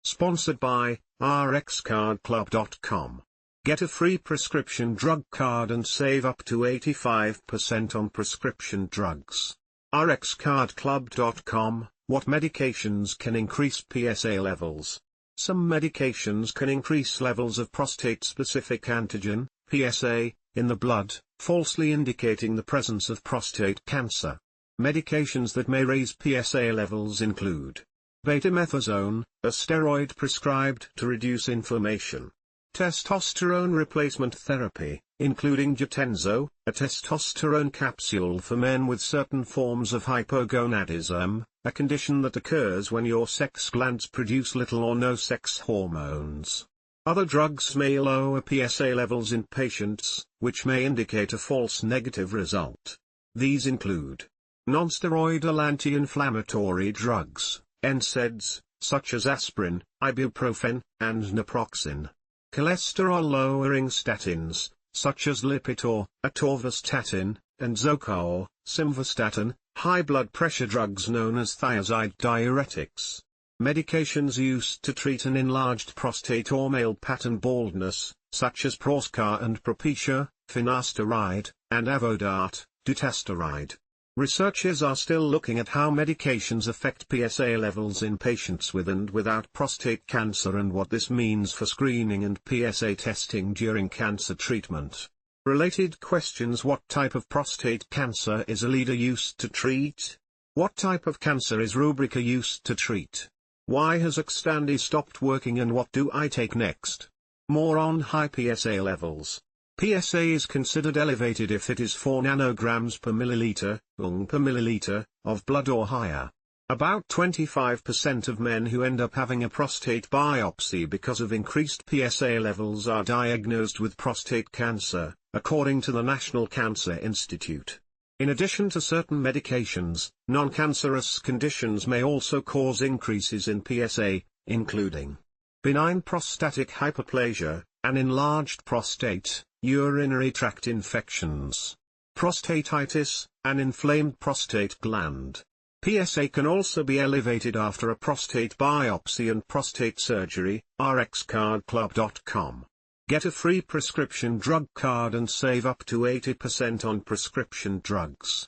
Sponsored by RxCardClub.com. Get a free prescription drug card and save up to 85% on prescription drugs. RxCardClub.com. What medications can increase PSA levels? Some medications can increase levels of prostate-specific antigen, PSA, in the blood, falsely indicating the presence of prostate cancer. Medications that may raise PSA levels include betamethasone, a steroid prescribed to reduce inflammation. Testosterone replacement therapy, including Jatenzo, a testosterone capsule for men with certain forms of hypogonadism, a condition that occurs when your sex glands produce little or no sex hormones. Other drugs may lower PSA levels in patients, which may indicate a false negative result. These include nonsteroidal anti-inflammatory drugs, NSAIDs, such as aspirin, ibuprofen, and naproxenCholesterollowering statins, such as Lipitor, atorvastatin, and Zocor, simvastatin, high blood pressure drugs known as thiazide diuretics. Medications used to treat an enlarged prostate or male pattern baldness, such as Proscar and Propecia, finasteride, and atorvastatin. Researchers are still looking at how medications affect PSA levels in patients with and without prostate cancer and what this means for screening and PSA testing during cancer treatment. Related questions: what type of prostate cancer is Alida used to treat? What type of cancer is Rubrica used to treat? Why has Xtandi stopped working and what do I take next? More on high PSA levels. PSA is considered elevated if it is 4 nanograms per milliliter, per milliliter, of blood or higher. About 25% of men who end up having a prostate biopsy because of increased PSA levels are diagnosed with prostate cancer, according to the National Cancer Institute. In addition to certain medications, non-cancerous conditions may also cause increases in PSA, including benign prostatic hyperplasia, an enlarged prostate, urinary tract infections, prostatitis, an inflamed prostate gland. PSA can also be elevated after a prostate biopsy and prostate surgery. RxCardClub.com. Get a free prescription drug card and save up to 80% on prescription drugs.